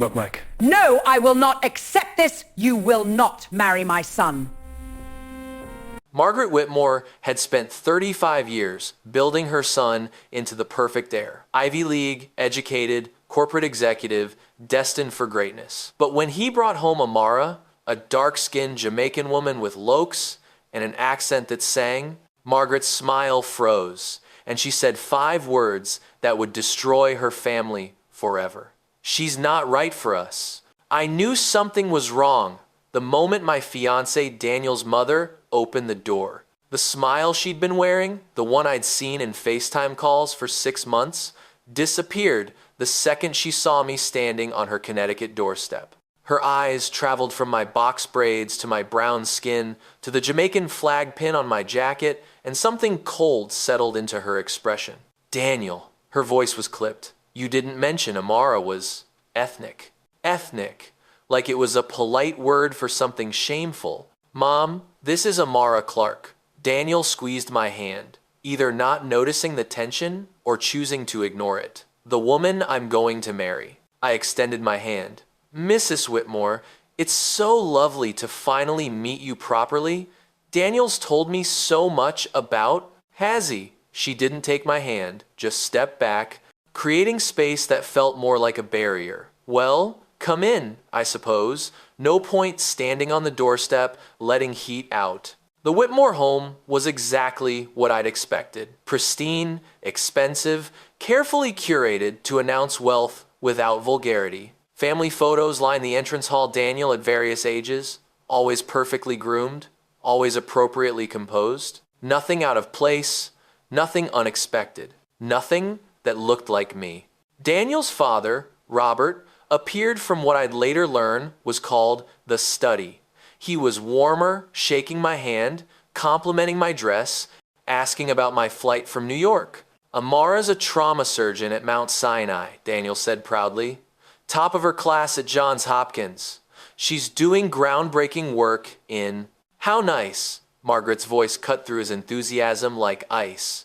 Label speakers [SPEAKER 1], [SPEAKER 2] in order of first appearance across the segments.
[SPEAKER 1] look like?
[SPEAKER 2] No, I will not accept this. You will not marry my son.
[SPEAKER 3] Margaret Whitmore had spent 35 years building her son into the perfect heir. Ivy League, educated, corporate executive, destined for greatness. But when he brought home Amara, a dark-skinned Jamaican woman with lokes and an accent that sang, Margaret's smile froze, and she said 5 words that would destroy her family forever. She's not right for us. I knew something was wrong the moment my fiancé Daniel's mother opened the door. The smile she'd been wearing, the one I'd seen in FaceTime calls for 6 months, disappeared the second she saw me standing on her Connecticut doorstep. Her eyes traveled from my box braids to my brown skin to the Jamaican flag pin on my jacket, and something cold settled into her expression. Daniel, her voice was clipped. You didn't mention Amara was ethnic. Ethnic, like it was a polite word for something shameful. Mom, this is Amara Clark. Daniel squeezed my hand, either not noticing the tension or choosing to ignore it. The woman I'm going to marry. I extended my hand. Mrs. Whitmore, it's so lovely to finally meet you properly. Daniel's told me so much about... Has he? She didn't take my hand, just stepped back, creating space that felt more like a barrier. Well, come in, I suppose. No point standing on the doorstep, letting heat out. The Whitmore home was exactly what I'd expected. Pristine, expensive, carefully curated to announce wealth without vulgarity. Family photos line the entrance hall. Daniel at various ages, always perfectly groomed, always appropriately composed. Nothing out of place, nothing unexpected, nothing that looked like me. Daniel's father, Robert, appeared from what I'd later learn was called the study. He was warmer, shaking my hand, complimenting my dress, asking about my flight from New York. Amara's a trauma surgeon at Mount Sinai, Daniel said proudly. Top of her class at Johns Hopkins. She's doing groundbreaking work in... How nice, Margaret's voice cut through his enthusiasm like ice.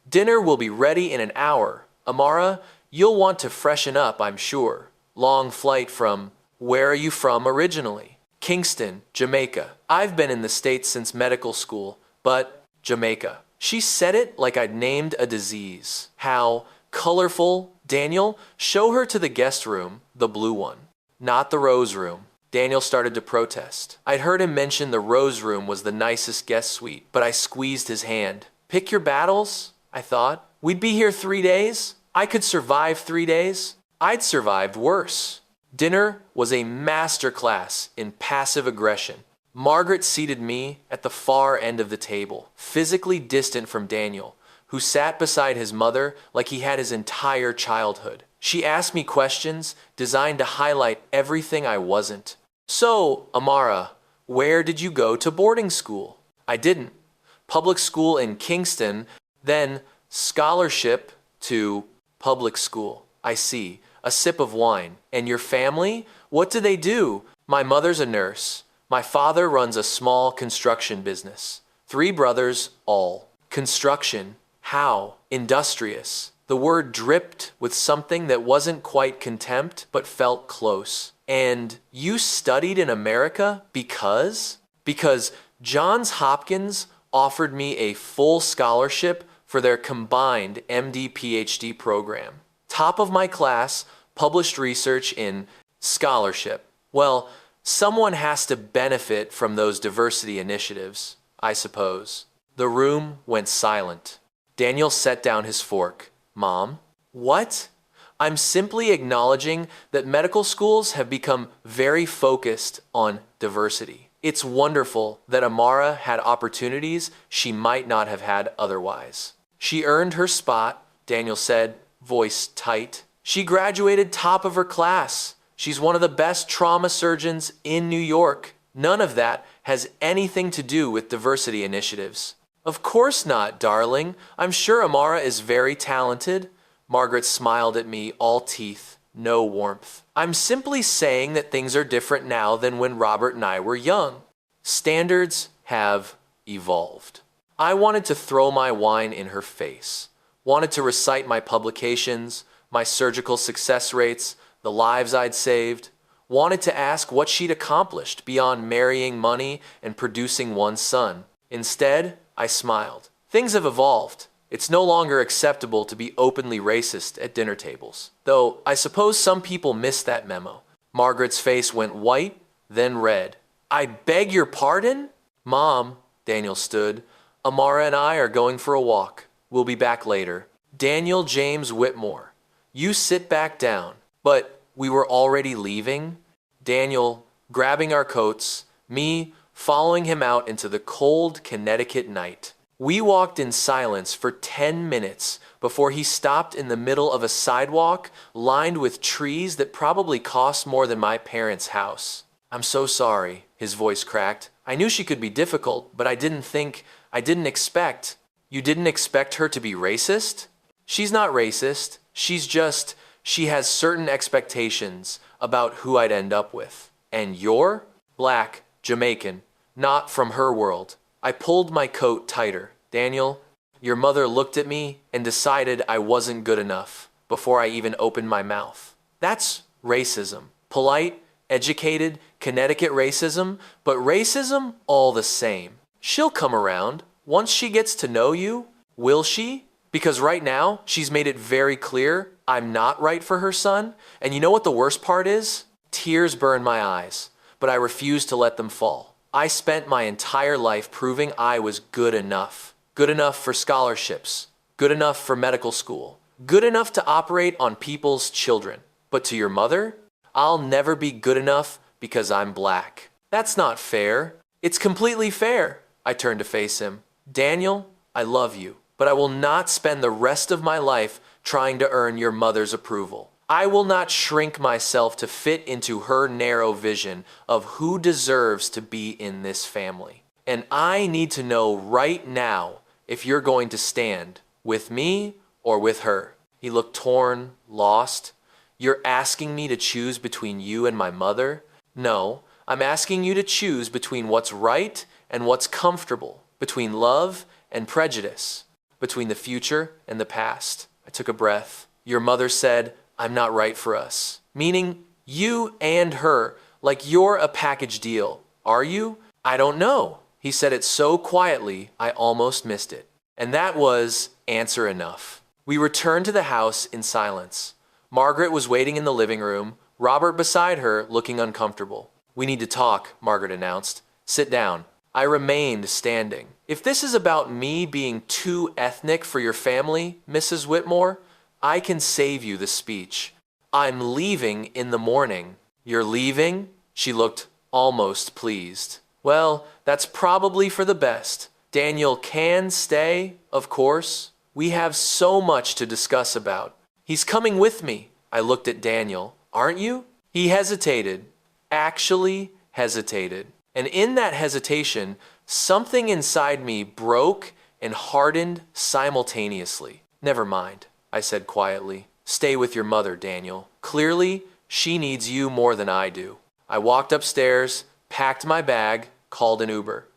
[SPEAKER 3] Dinner will be ready in an hour. Amara, you'll want to freshen up, I'm sure. Long flight from... Where are you from originally? Kingston, Jamaica. I've been in the States since medical school, but Jamaica. She said it like I'd named a disease. How colorful. Daniel, show her to the guest room, the blue one, not the rose room. Daniel started to protest. I'd heard him mention the rose room was the nicest guest suite, but I squeezed his hand. Pick your battles, I thought. We'd be here 3 days. I could survive 3 days. I'd survived worse. Dinner was a masterclass in passive aggression. Margaret seated me at the far end of the table, physically distant from Daniel, who sat beside his mother like he had his entire childhood. She asked me questions designed to highlight everything I wasn't. So, Amara, where did you go to boarding school? I didn't. Public school in Kingston, then scholarship to public school. I see. A sip of wine. And your family? What do they do? My mother's a nurse. My father runs a small construction business. 3 brothers, all. Construction. How? Industrious. The word dripped with something that wasn't quite contempt, but felt close. And you studied in America because? Because Johns Hopkins offered me a full scholarship for their combined MD-PhD program. Top of my class, published research in scholarship. Well, someone has to benefit from those diversity initiatives, I suppose. The room went silent. Daniel set down his fork. Mom? What? I'm simply acknowledging that medical schools have become very focused on diversity. It's wonderful that Amara had opportunities she might not have had otherwise. She earned her spot, Daniel said, voice tight. She graduated top of her class. She's one of the best trauma surgeons in New York. None of that has anything to do with diversity initiatives. Of course not, darling. I'm sure Amara is very talented. Margaret smiled at me, all teeth, no warmth. I'm simply saying that things are different now than when Robert and I were young. Standards have evolved. I wanted to throw my wine in her face. Wanted to recite my publications, my surgical success rates, the lives I'd saved, wanted to ask what she'd accomplished beyond marrying money and producing one son. Instead, I smiled. Things have evolved. It's no longer acceptable to be openly racist at dinner tables. Though I suppose some people missed that memo. Margaret's face went white, then red. I beg your pardon? Mom, Daniel stood. Amara and I are going for a walk. We'll be back later. Daniel James Whitmore, you sit back down. But we were already leaving? Daniel, grabbing our coats, me following him out into the cold Connecticut night. We walked in silence for 10 minutes before he stopped in the middle of a sidewalk lined with trees that probably cost more than my parents' house. I'm so sorry, his voice cracked. I knew she could be difficult, but I didn't expect. You didn't expect her to be racist? She's not racist. She has certain expectations about who I'd end up with. And you're black, Jamaican, not from her world. I pulled my coat tighter. Daniel, your mother looked at me and decided I wasn't good enough before I even opened my mouth. That's racism. Polite, educated, Connecticut racism, but racism all the same. She'll come around once she gets to know you. Will she? Because right now, she's made it very clear I'm not right for her son. And you know what the worst part is? Tears burn my eyes, but I refuse to let them fall. I spent my entire life proving I was good enough. Good enough for scholarships. Good enough for medical school. Good enough to operate on people's children. But to your mother, I'll never be good enough because I'm black. That's not fair. It's completely fair. I turned to face him. Daniel, I love you, but I will not spend the rest of my life trying to earn your mother's approval. I will not shrink myself to fit into her narrow vision of who deserves to be in this family. And I need to know right now if you're going to stand with me or with her. He looked torn, lost. You're asking me to choose between you and my mother? No, I'm asking you to choose between what's right and what's comfortable, between love and prejudice, between the future and the past. I took a breath. Your mother said, I'm not right for us. Meaning you and her, like you're a package deal. Are you? I don't know. He said it so quietly, I almost missed it. And that was answer enough. We returned to the house in silence. Margaret was waiting in the living room, Robert beside her, looking uncomfortable. We need to talk, Margaret announced. Sit down. I remained standing. If this is about me being too ethnic for your family, Mrs. Whitmore, I can save you the speech. I'm leaving in the morning. You're leaving? She looked almost pleased. Well, that's probably for the best. Daniel can stay, of course. We have so much to discuss about. He's coming with me. I looked at Daniel. Aren't you? He hesitated. Actually hesitated. And in that hesitation, something inside me broke and hardened simultaneously. Never mind, I said quietly. Stay with your mother, Daniel. Clearly, she needs you more than I do. I walked upstairs, packed my bag, called an Uber.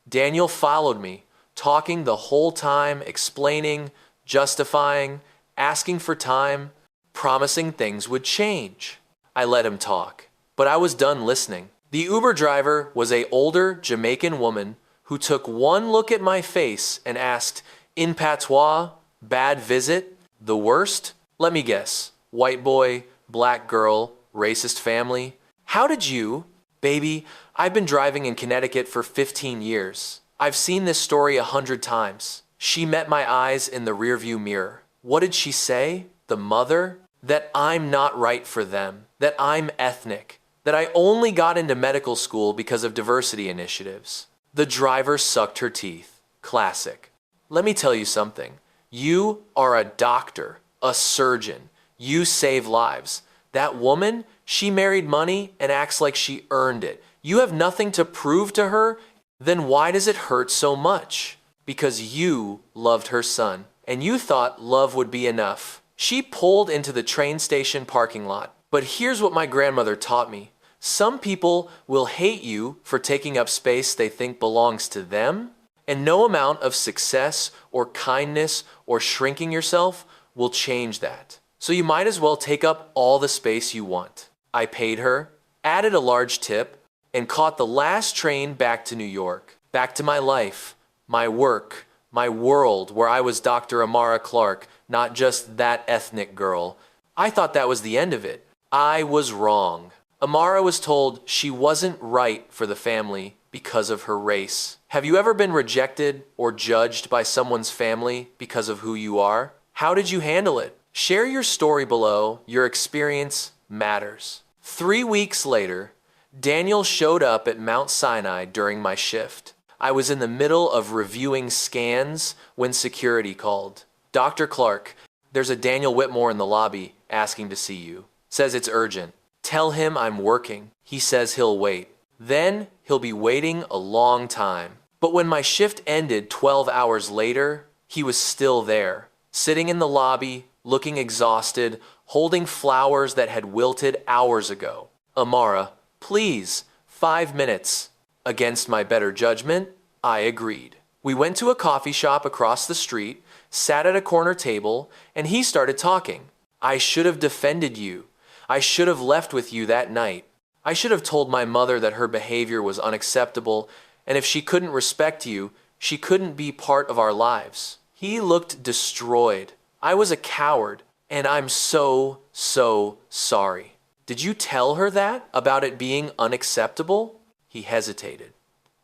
[SPEAKER 3] Daniel followed me, talking the whole time, explaining, justifying, asking for time, promising things would change. I let him talk, but I was done listening. The Uber driver was an older Jamaican woman who took one look at my face and asked, in patois, bad visit, the worst? Let me guess, white boy, black girl, racist family. How did you? Baby, I've been driving in Connecticut for 15 years. I've seen this story 100 times. She met my eyes in the rearview mirror. What did she say? The mother? That I'm not right for them. That I'm ethnic. That I only got into medical school because of diversity initiatives. The driver sucked her teeth. Classic. Let me tell you something. You are a doctor, a surgeon. You save lives. That woman, she married money and acts like she earned it. You have nothing to prove to her. Then why does it hurt so much? Because you loved her son, and you thought love would be enough. She pulled into the train station parking lot. But here's what my grandmother taught me. Some people will hate you for taking up space they think belongs to them, and no amount of success or kindness or shrinking yourself will change that. so you might as well take up all the space you want. I paid her, added a large tip, and caught the last train back to New York, back to my life, my work, my world where I was Dr. Amara Clark, not just that ethnic girl. I thought that was the end of it. I was wrong. Amara was told she wasn't right for the family because of her race. Have you ever been rejected or judged by someone's family because of who you are? How did you handle it? Share your story below. Your experience matters. 3 weeks later, Daniel showed up at Mount Sinai during my shift. I was in the middle of reviewing scans when security called. Dr. Clark, there's a Daniel Whitmore in the lobby asking to see you. Says it's urgent. Tell him I'm working. He says he'll wait. Then he'll be waiting a long time. But when my shift ended 12 hours later, he was still there, sitting in the lobby, looking exhausted, holding flowers that had wilted hours ago. Amara, please, 5 minutes. Against my better judgment, I agreed. We went to a coffee shop across the street, sat at a corner table, and he started talking. I should have defended you. I should have left with you that night. I should have told my mother that her behavior was unacceptable, and if she couldn't respect you, she couldn't be part of our lives. He looked destroyed. I was a coward, and I'm so sorry. Did you tell her that, about it being unacceptable? He hesitated.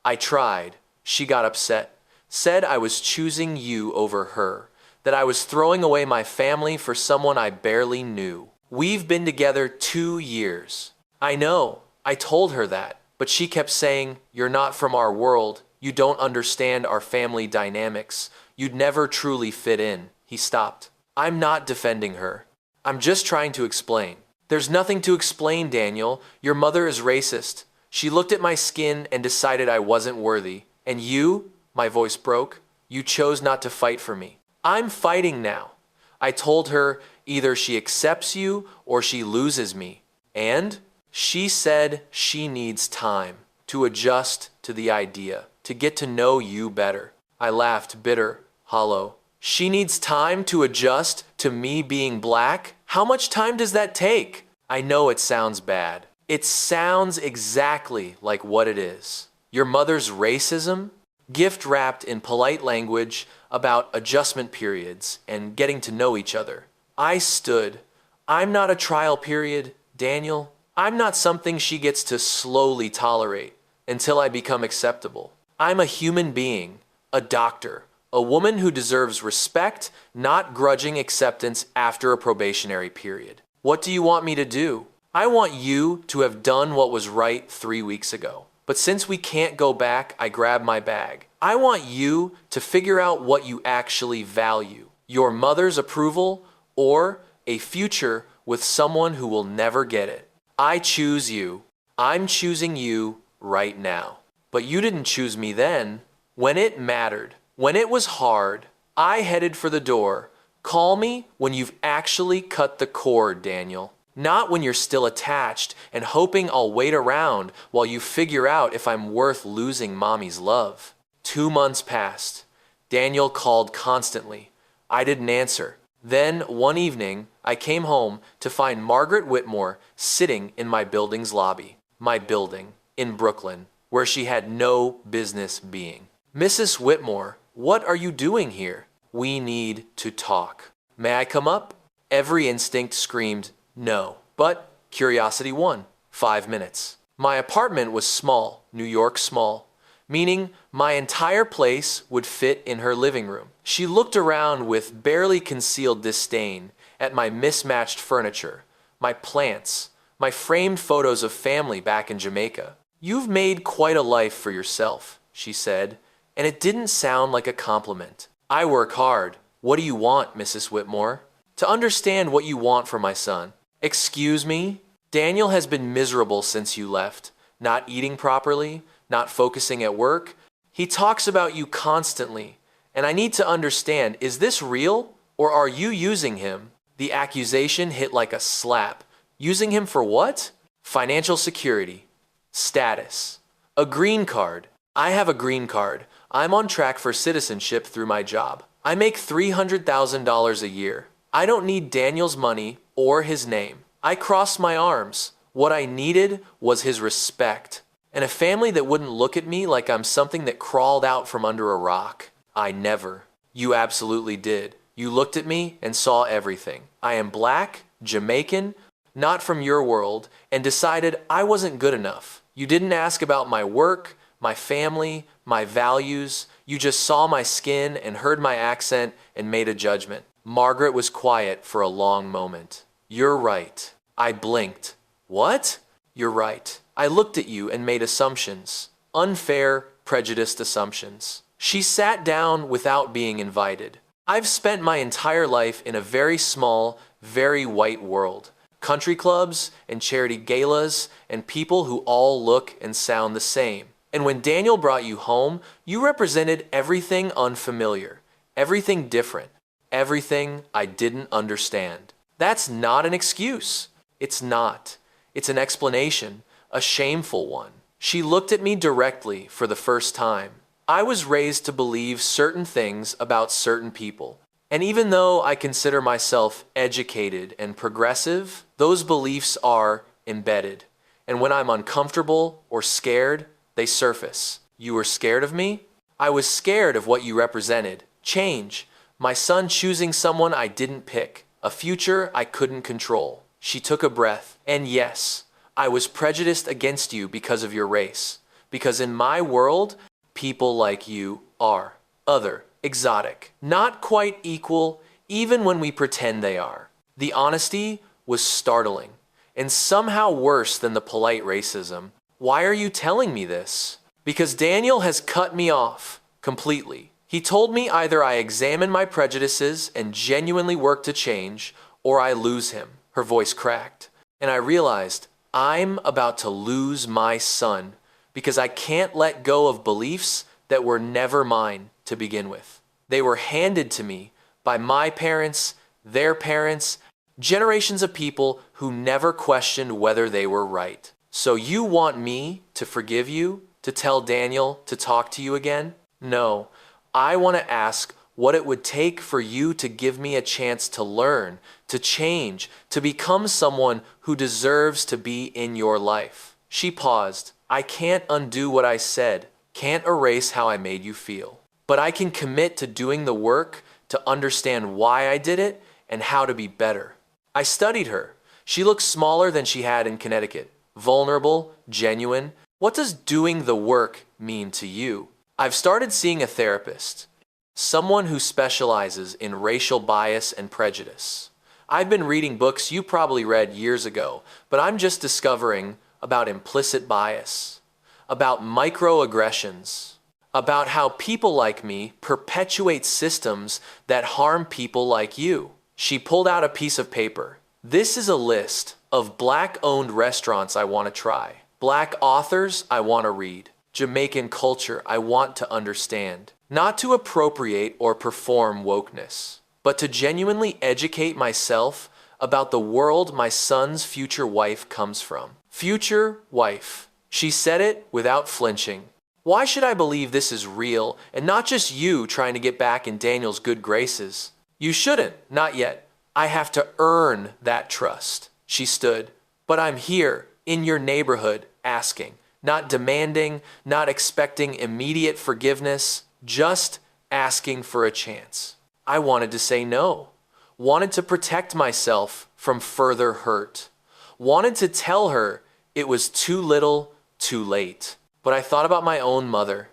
[SPEAKER 3] I tried. She got upset, said I was choosing you over her, that I was throwing away my family for someone I barely knew. We've been together 2 years. I know. I told her that, but she kept saying, you're not from our world. You don't understand our family dynamics. You'd never truly fit in. He stopped. I'm not defending her. I'm just trying to explain. There's nothing to explain, Daniel. Your mother is racist. She looked at my skin and decided I wasn't worthy. And you, my voice broke, you chose not to fight for me. I'm fighting now. I told her either she accepts you or she loses me. And she said she needs time to adjust to the idea, to get to know you better. I laughed, bitter, hollow. She needs time to adjust to me being black? How much time does that take? I know it sounds bad. It sounds exactly like what it is. Your mother's racism, gift wrapped in polite language about adjustment periods and getting to know each other. I stood. I'm not a trial period, Daniel. I'm not something she gets to slowly tolerate until I become acceptable. I'm a human being, a doctor, a woman who deserves respect, not grudging acceptance after a probationary period. What do you want me to do? I want you to have done what was right 3 weeks ago. But since we can't go back, I grab my bag. I want you to figure out what you actually value. Your mother's approval or a future with someone who will never get it. I choose you. I'm choosing you right now. But you didn't choose me then. When it mattered, when it was hard, I headed for the door. Call me when you've actually cut the cord, Daniel. Not when you're still attached and hoping I'll wait around while you figure out if I'm worth losing mommy's love. 2 months passed. Daniel called constantly. I didn't answer. Then, one evening, I came home to find Margaret Whitmore sitting in my building's lobby. My building, in Brooklyn, where she had no business being. Mrs. Whitmore, what are you doing here? We need to talk. May I come up? Every instinct screamed, no, but curiosity won. 5 minutes. My apartment was small, New York small, meaning my entire place would fit in her living room. She looked around with barely concealed disdain at my mismatched furniture, my plants, my framed photos of family back in Jamaica. You've made quite a life for yourself, she said, and it didn't sound like a compliment. I work hard. What do you want, Mrs. Whitmore? To understand what you want for my son. Excuse me? Daniel has been miserable since you left. Not eating properly, not focusing at work. He talks about you constantly. And I need to understand, is this real or are you using him? The accusation hit like a slap. Using him for what? Financial security. Status. A green card. I have a green card. I'm on track for citizenship through my job. I make $300,000 a year. I don't need Daniel's money or his name. I crossed my arms. What I needed was his respect. And a family that wouldn't look at me like I'm something that crawled out from under a rock. I never. You absolutely did. You looked at me and saw everything. I am black, Jamaican, not from your world, and decided I wasn't good enough. You didn't ask about my work, my family, my values. You just saw my skin and heard my accent and made a judgment. Margaret was quiet for a long moment. You're right. I blinked. What? You're right. I looked at you and made assumptions. Unfair, prejudiced assumptions. She sat down without being invited. I've spent my entire life in a very small, very white world. Country clubs and charity galas and people who all look and sound the same. And when Daniel brought you home, you represented everything unfamiliar, everything different, everything I didn't understand. That's not an excuse. It's not. It's an explanation, a shameful one. She looked at me directly for the first time. I was raised to believe certain things about certain people. And even though I consider myself educated and progressive, those beliefs are embedded. And when I'm uncomfortable or scared, they surface. You were scared of me? I was scared of what you represented. Change. My son choosing someone I didn't pick. A future I couldn't control. She took a breath. And yes, I was prejudiced against you because of your race. Because in my world, people like you are other, exotic, not quite equal, even when we pretend they are. The honesty was startling, and somehow worse than the polite racism. Why are you telling me this? Because Daniel has cut me off completely. He told me either I examine my prejudices and genuinely work to change, or I lose him. Her voice cracked, and I realized I'm about to lose my son because I can't let go of beliefs that were never mine to begin with. They were handed to me by my parents, their parents, generations of people who never questioned whether they were right. So you want me to forgive you, to tell Daniel to talk to you again? No, I want to ask what it would take for you to give me a chance to learn, to change, to become someone who deserves to be in your life. She paused. I can't undo what I said, can't erase how I made you feel. But I can commit to doing the work to understand why I did it and how to be better. I studied her. She looked smaller than she had in Connecticut. Vulnerable, genuine. What does doing the work mean to you? I've started seeing a therapist, someone who specializes in racial bias and prejudice. I've been reading books you probably read years ago, but I'm just discovering about implicit bias, about microaggressions, about how people like me perpetuate systems that harm people like you. She pulled out a piece of paper. This is a list of Black-owned restaurants I want to try, Black authors I want to read, Jamaican culture I want to understand, not to appropriate or perform wokeness, but to genuinely educate myself about the world my son's future wife comes from. Future wife. She said it without flinching. Why should I believe this is real and not just you trying to get back in Daniel's good graces? You shouldn't, not yet. I have to earn that trust. She stood. But I'm here, in your neighborhood, asking. Not demanding, not expecting immediate forgiveness, just asking for a chance. I wanted to say no. Wanted to protect myself from further hurt. Wanted to tell her it was too little, too late. But I thought about my own mother,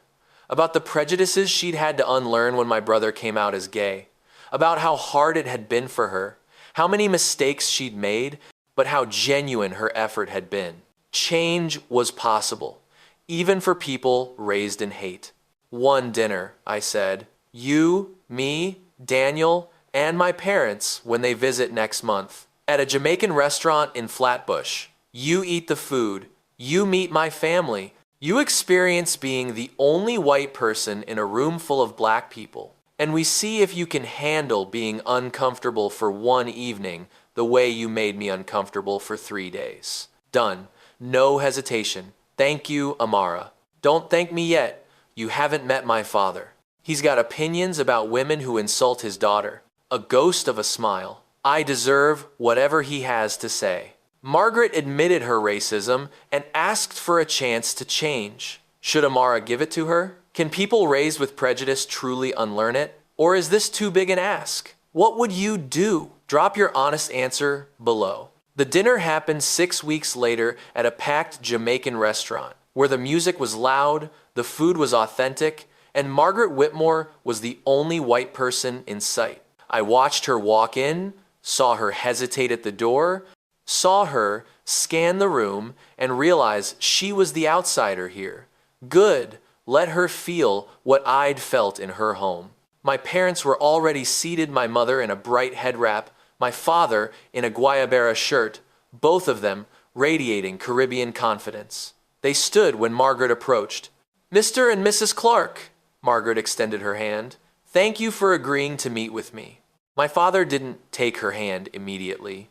[SPEAKER 3] about the prejudices she'd had to unlearn when my brother came out as gay, about how hard it had been for her, how many mistakes she'd made, but how genuine her effort had been. Change was possible, even for people raised in hate. One dinner, I said. You, me, Daniel, and my parents when they visit next month. At a Jamaican restaurant in Flatbush. You eat the food. You meet my family. You experience being the only white person in a room full of Black people. And we see if you can handle being uncomfortable for one evening the way you made me uncomfortable for 3 days. Done. No hesitation. Thank you, Amara. Don't thank me yet. You haven't met my father. He's got opinions about women who insult his daughter. A ghost of a smile. I deserve whatever he has to say. Margaret admitted her racism and asked for a chance to change. Should Amara give it to her? Can people raised with prejudice truly unlearn it? Or is this too big an ask? What would you do? Drop your honest answer below. The dinner happened 6 weeks later at a packed Jamaican restaurant, where the music was loud, the food was authentic, and Margaret Whitmore was the only white person in sight. I watched her walk in, saw her hesitate at the door, saw her scan the room, and realized she was the outsider here. Good, let her feel what I'd felt in her home. My parents were already seated, my mother in a bright head wrap, my father in a guayabera shirt, both of them radiating Caribbean confidence. They stood when Margaret approached. "Mr. and Mrs. Clark," Margaret extended her hand. "Thank you for agreeing to meet with me." My father didn't take her hand immediately.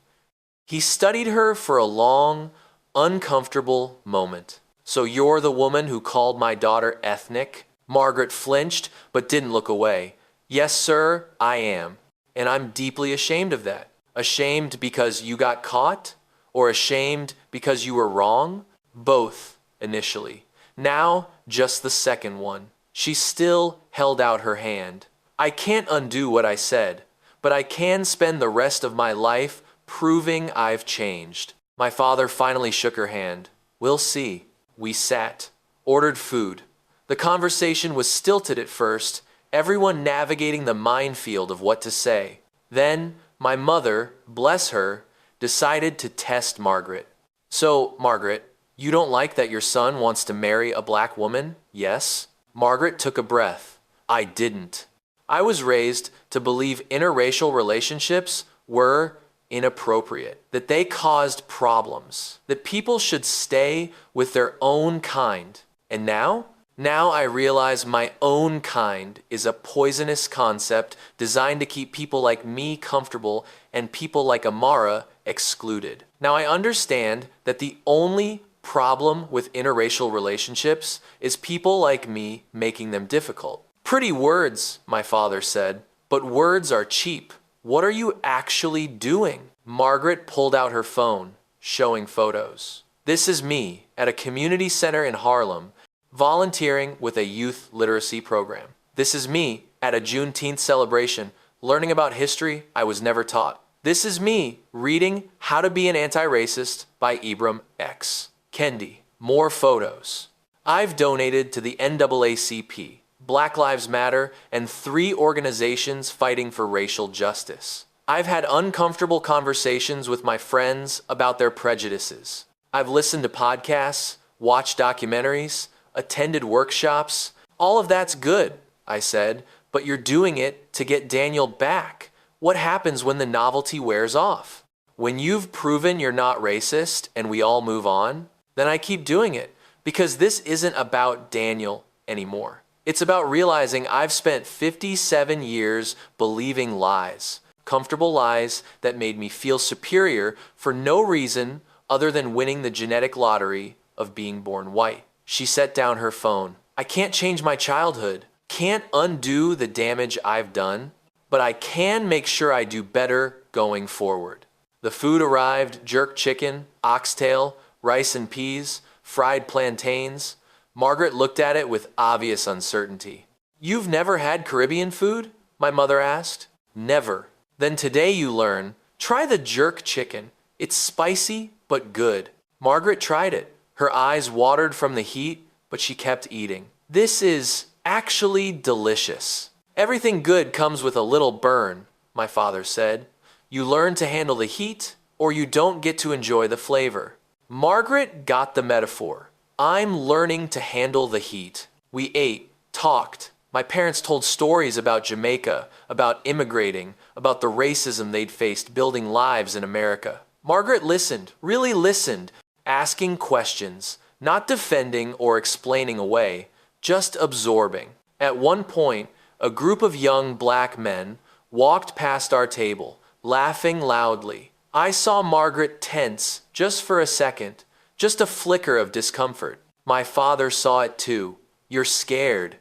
[SPEAKER 3] He studied her for a long, uncomfortable moment. "So you're the woman who called my daughter ethnic?" Margaret flinched, but didn't look away. "Yes, sir, I am. And I'm deeply ashamed of that." "Ashamed because you got caught? Or ashamed because you were wrong?" "Both, initially. Now, just the second one." She still held out her hand. "I can't undo what I said, but I can spend the rest of my life proving I've changed." My father finally shook her hand. "We'll see." We sat, ordered food. The conversation was stilted at first, everyone navigating the minefield of what to say. Then, my mother, bless her, decided to test Margaret. "So, Margaret, you don't like that your son wants to marry a black woman, yes?" Margaret took a breath. I didn't. I was raised to believe interracial relationships were inappropriate, that they caused problems, that people should stay with their own kind. And now? Now I realize my own kind is a poisonous concept designed to keep people like me comfortable and people like Amara excluded. Now I understand that the only problem with interracial relationships is people like me making them difficult. "Pretty words," my father said, "but words are cheap. What are you actually doing?" Margaret pulled out her phone, showing photos. "This is me at a community center in Harlem, volunteering with a youth literacy program. This is me at a Juneteenth celebration, learning about history I was never taught. This is me reading How to Be an Anti-Racist by Ibram X. Kendi." More photos. "I've donated to the NAACP, Black Lives Matter, and 3 organizations fighting for racial justice. I've had uncomfortable conversations with my friends about their prejudices. I've listened to podcasts, watched documentaries, attended workshops. All of that's good," I said, "but you're doing it to get Daniel back. What happens when the novelty wears off? When you've proven you're not racist and we all move on, then I keep doing it, because this isn't about Daniel anymore. It's about realizing I've spent 57 years believing lies, comfortable lies that made me feel superior for no reason other than winning the genetic lottery of being born white." She set down her phone. "I can't change my childhood, can't undo the damage I've done, but I can make sure I do better going forward." The food arrived: jerk chicken, oxtail, rice and peas, fried plantains. Margaret looked at it with obvious uncertainty. "You've never had Caribbean food?" my mother asked. "Never." "Then today you learn. Try the jerk chicken. It's spicy but good." Margaret tried it. Her eyes watered from the heat, but she kept eating. "This is actually delicious. Everything good comes with a little burn," my father said. "You learn to handle the heat, or you don't get to enjoy the flavor." Margaret got the metaphor. I'm learning to handle the heat. We ate, talked. My parents told stories about Jamaica, about immigrating, about the racism they'd faced building lives in America. Margaret listened, really listened, asking questions, not defending or explaining away, just absorbing. At one point, a group of young black men walked past our table, laughing loudly. I saw Margaret tense just for a second, just a flicker of discomfort. My father saw it too. "You're scared."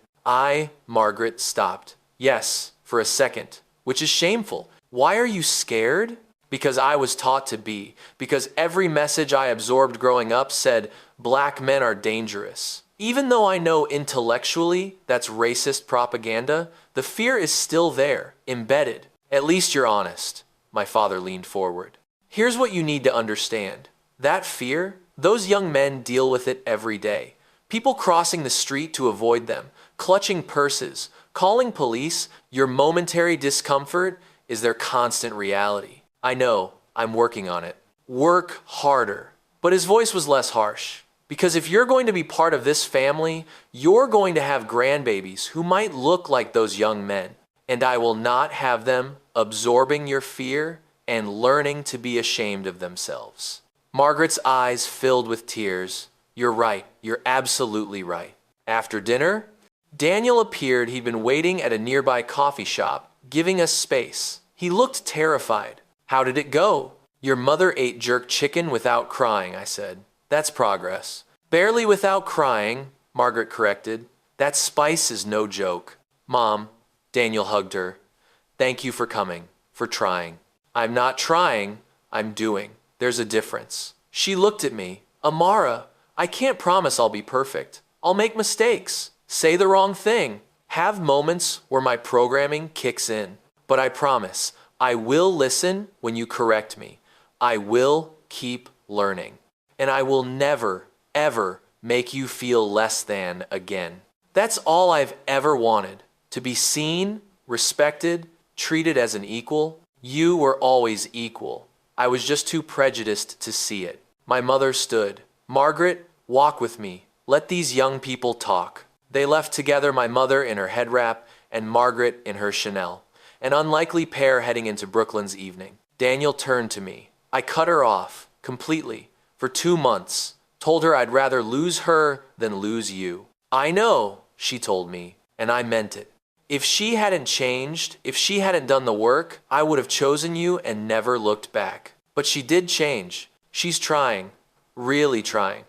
[SPEAKER 3] Margaret stopped. "Yes, for a second," which is shameful. "Why are you scared?" because I was taught to be, because every message I absorbed growing up said black men are dangerous. Even though I know intellectually that's racist propaganda, the fear is still there, embedded. At least you're honest. My father leaned forward. Here's what you need to understand. That fear, those young men deal with it every day. People crossing the street to avoid them, clutching purses, calling police, your momentary discomfort is their constant reality. I know, I'm working on it. Work harder. But his voice was less harsh. Because if you're going to be part of this family, you're going to have grandbabies who might look like those young men. And I will not have them absorbing your fear and learning to be ashamed of themselves. Margaret's eyes filled with tears. You're right. You're absolutely right. After dinner, Daniel appeared. He'd been waiting at a nearby coffee shop, giving us space. He looked terrified. How did it go? Your mother ate jerk chicken without crying, I said. That's progress. Barely without crying, Margaret corrected. That spice is no joke. Mom, Daniel hugged her. Thank you for coming, for trying. I'm not trying, I'm doing. There's a difference. She looked at me. Amara, I can't promise I'll be perfect. I'll make mistakes, say the wrong thing, have moments where my programming kicks in. But I promise, I will listen when you correct me. I will keep learning. And I will never, ever make you feel less than again. That's all I've ever wanted. To be seen, respected, treated as an equal. You were always equal. I was just too prejudiced to see it. My mother stood. Margaret, walk with me. Let these young people talk. They left together, my mother in her head wrap and Margaret in her Chanel. An unlikely pair heading into Brooklyn's evening. Daniel turned to me. I cut her off, completely, for 2 months. Told her I'd rather lose her than lose you. I know, she told me, and I meant it. If she hadn't changed, if she hadn't done the work, I would have chosen you and never looked back. But she did change. She's trying, really trying.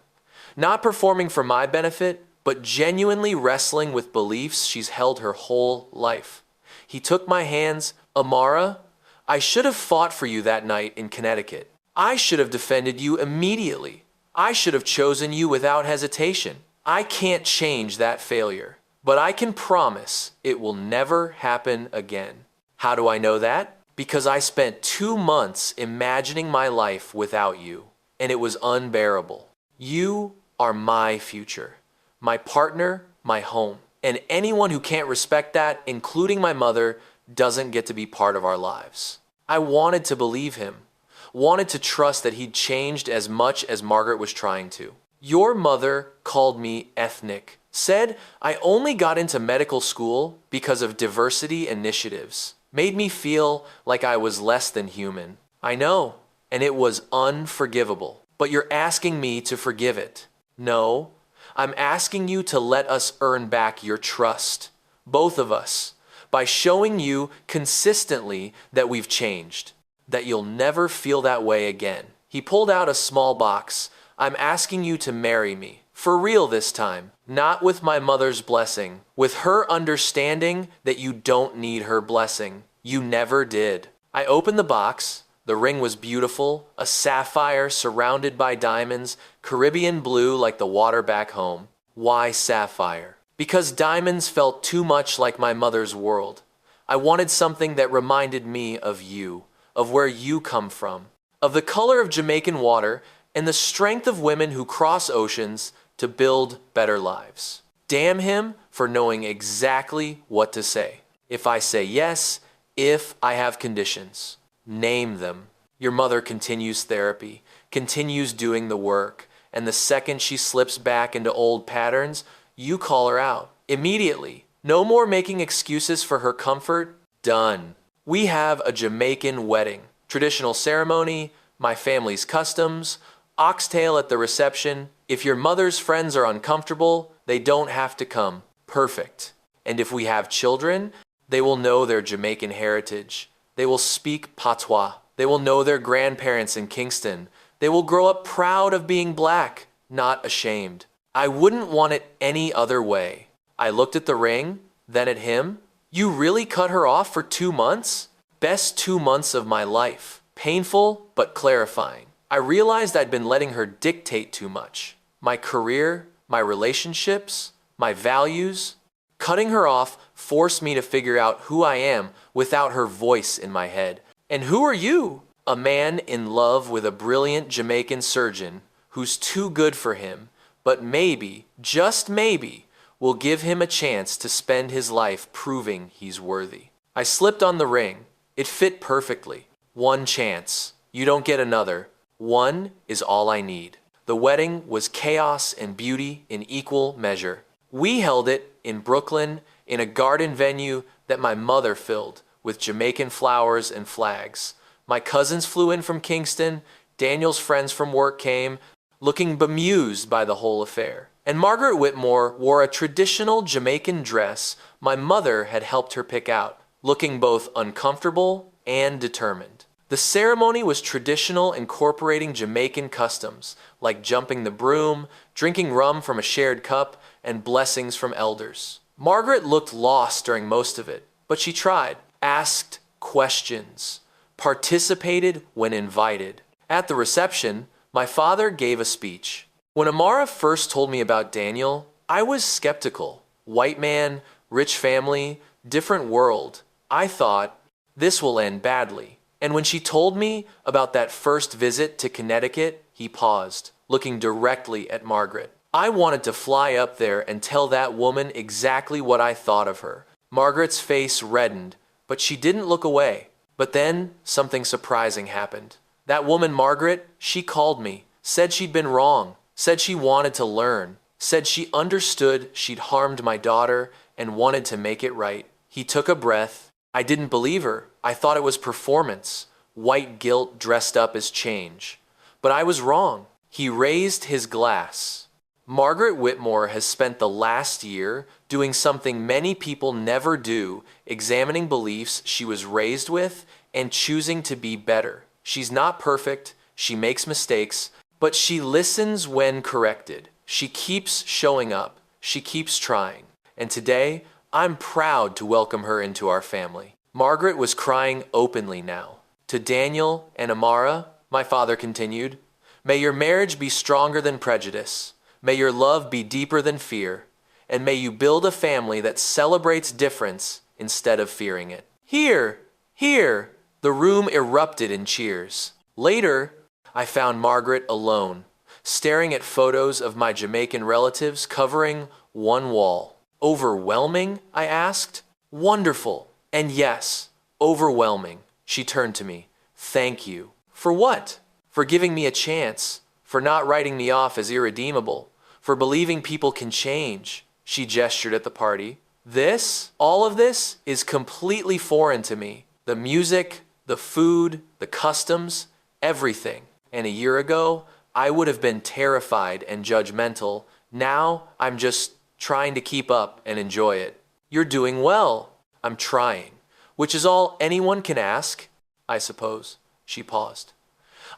[SPEAKER 3] Not performing for my benefit, but genuinely wrestling with beliefs she's held her whole life. He took my hands. Amara, I should have fought for you that night in Connecticut. I should have defended you immediately. I should have chosen you without hesitation. I can't change that failure, but I can promise it will never happen again. How do I know that? Because I spent 2 months imagining my life without you, and it was unbearable. You are my future, my partner, my home. And anyone who can't respect that, including my mother, doesn't get to be part of our lives. I wanted to believe him, wanted to trust that he'd changed as much as Margaret was trying to. Your mother called me ethnic, said I only got into medical school because of diversity initiatives, made me feel like I was less than human. I know, and it was unforgivable. But you're asking me to forgive it. No, I'm asking you to let us earn back your trust, both of us, by showing you consistently that we've changed, that you'll never feel that way again. He pulled out a small box. I'm asking you to marry me, for real this time, not with my mother's blessing, with her understanding that you don't need her blessing. You never did. I opened the box. The ring was beautiful, a sapphire surrounded by diamonds, Caribbean blue like the water back home. Why sapphire? Because diamonds felt too much like my mother's world. I wanted something that reminded me of you, of where you come from, of the color of Jamaican water and the strength of women who cross oceans to build better lives. Damn him for knowing exactly what to say. If I say yes, if I have conditions. Name them. Your mother continues therapy, continues doing the work, and the second she slips back into old patterns, you call her out. Immediately. No more making excuses for her comfort. Done. We have a Jamaican wedding. Traditional ceremony, my family's customs, oxtail at the reception. If your mother's friends are uncomfortable, they don't have to come. Perfect. And if we have children, they will know their Jamaican heritage. They will speak patois. They will know their grandparents in Kingston. They will grow up proud of being black, not ashamed. I wouldn't want it any other way. I looked at the ring, then at him. You really cut her off for 2 months? Best 2 months of my life. Painful, but clarifying. I realized I'd been letting her dictate too much. My career, my relationships, my values. Cutting her off forced me to figure out who I am without her voice in my head. And who are you? A man in love with a brilliant Jamaican surgeon who's too good for him, but maybe, just maybe, will give him a chance to spend his life proving he's worthy. I slipped on the ring. It fit perfectly. One chance. You don't get another. One is all I need. The wedding was chaos and beauty in equal measure. We held it in Brooklyn in a garden venue that my mother filled with Jamaican flowers and flags. My cousins flew in from Kingston. Daniel's friends from work came, looking bemused by the whole affair. And Margaret Whitmore wore a traditional Jamaican dress my mother had helped her pick out, looking both uncomfortable and determined. The ceremony was traditional, incorporating Jamaican customs, like jumping the broom, drinking rum from a shared cup, and blessings from elders. Margaret looked lost during most of it, but she tried, asked questions, participated when invited. At the reception, my father gave a speech. When Amara first told me about Daniel, I was skeptical. White man, rich family, different world. I thought, this will end badly. And when she told me about that first visit to Connecticut, he paused, looking directly at Margaret. I wanted to fly up there and tell that woman exactly what I thought of her. Margaret's face reddened, but she didn't look away. But then something surprising happened. That woman, Margaret, she called me, said she'd been wrong, said she wanted to learn, said she understood she'd harmed my daughter and wanted to make it right. He took a breath. I didn't believe her. I thought it was performance, white guilt dressed up as change. But I was wrong. He raised his glass. Margaret Whitmore has spent the last year doing something many people never do, examining beliefs she was raised with and choosing to be better. She's not perfect, she makes mistakes, but she listens when corrected. She keeps showing up, she keeps trying. And today, I'm proud to welcome her into our family. Margaret was crying openly now. To Daniel and Amara, my father continued, may your marriage be stronger than prejudice. May your love be deeper than fear. And may you build a family that celebrates difference instead of fearing it. Here! Here! The room erupted in cheers. Later, I found Margaret alone, staring at photos of my Jamaican relatives covering one wall. Overwhelming? I asked. Wonderful. And yes, overwhelming. She turned to me. Thank you. For what? For giving me a chance. For not writing me off as irredeemable. For believing people can change. She gestured at the party. All of this is completely foreign to me. The music, the food, the customs, everything. And a year ago, I would have been terrified and judgmental. Now, I'm just trying to keep up and enjoy it. You're doing well. I'm trying. Which is all anyone can ask, I suppose. She paused.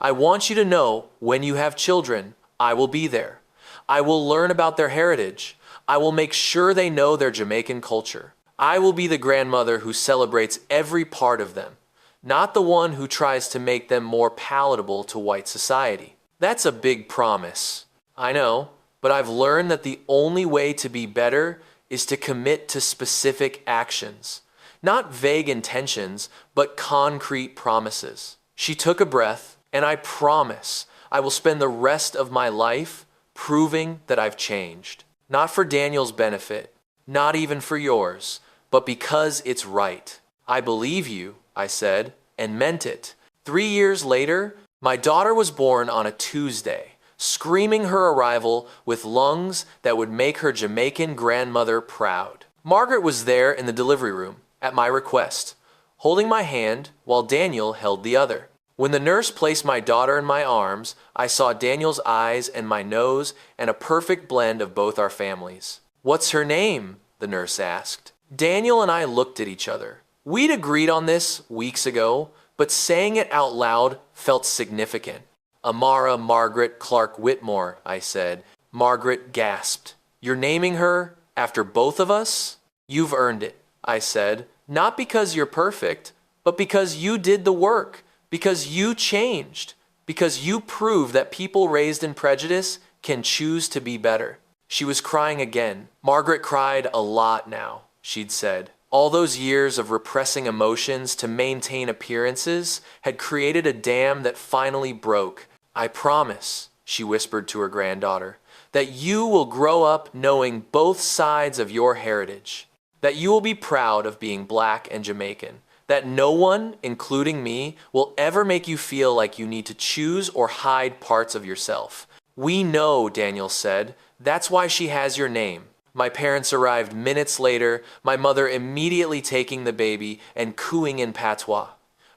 [SPEAKER 3] I want you to know when you have children, I will be there. I will learn about their heritage. I will make sure they know their Jamaican culture. I will be the grandmother who celebrates every part of them, not the one who tries to make them more palatable to white society. That's a big promise. I know, but I've learned that the only way to be better is to commit to specific actions. Not vague intentions, but concrete promises. She took a breath, and I promise I will spend the rest of my life proving that I've changed. Not for Daniel's benefit, not even for yours, but because it's right. I believe you, I said, and meant it. 3 years later, my daughter was born on a Tuesday, screaming her arrival with lungs that would make her Jamaican grandmother proud. Margaret was there in the delivery room, at my request, holding my hand while Daniel held the other. When the nurse placed my daughter in my arms, I saw Daniel's eyes and my nose and a perfect blend of both our families. What's her name? The nurse asked. Daniel and I looked at each other. We'd agreed on this weeks ago, but saying it out loud felt significant. Amara Margaret Clark Whitmore, I said. Margaret gasped. You're naming her after both of us? You've earned it, I said. Not because you're perfect, but because you did the work. Because you changed. Because you proved that people raised in prejudice can choose to be better. She was crying again. Margaret cried a lot now, she'd said. All those years of repressing emotions to maintain appearances had created a dam that finally broke. I promise, she whispered to her granddaughter, that you will grow up knowing both sides of your heritage. That you will be proud of being Black and Jamaican. That no one, including me, will ever make you feel like you need to choose or hide parts of yourself. We know, Daniel said. That's why she has your name. My parents arrived minutes later, my mother immediately taking the baby and cooing in patois.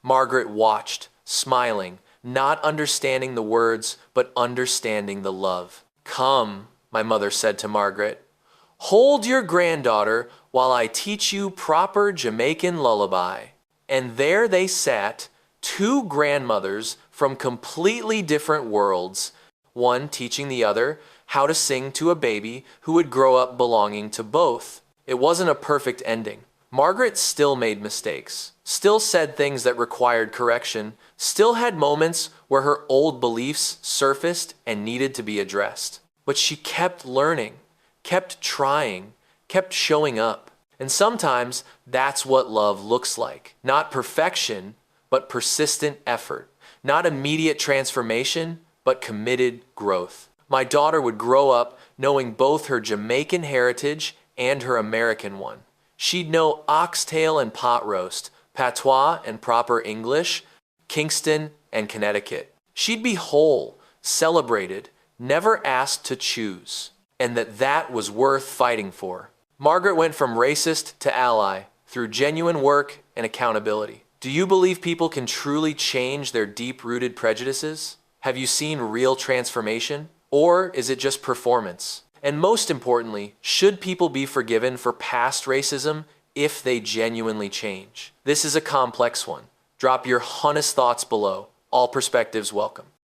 [SPEAKER 3] Margaret watched, smiling, not understanding the words, but understanding the love. Come, my mother said to Margaret. Hold your granddaughter while I teach you proper Jamaican lullaby. And there they sat, two grandmothers from completely different worlds, one teaching the other how to sing to a baby who would grow up belonging to both. It wasn't a perfect ending. Margaret still made mistakes, still said things that required correction, still had moments where her old beliefs surfaced and needed to be addressed. But she kept learning, kept trying, kept showing up. And sometimes that's what love looks like. Not perfection, but persistent effort. Not immediate transformation, but committed growth. My daughter would grow up knowing both her Jamaican heritage and her American one. She'd know oxtail and pot roast, patois and proper English, Kingston and Connecticut. She'd be whole, celebrated, never asked to choose, and that was worth fighting for. Margaret went from racist to ally through genuine work and accountability. Do you believe people can truly change their deep-rooted prejudices? Have you seen real transformation? Or is it just performance? And most importantly, should people be forgiven for past racism if they genuinely change? This is a complex one. Drop your honest thoughts below. All perspectives welcome.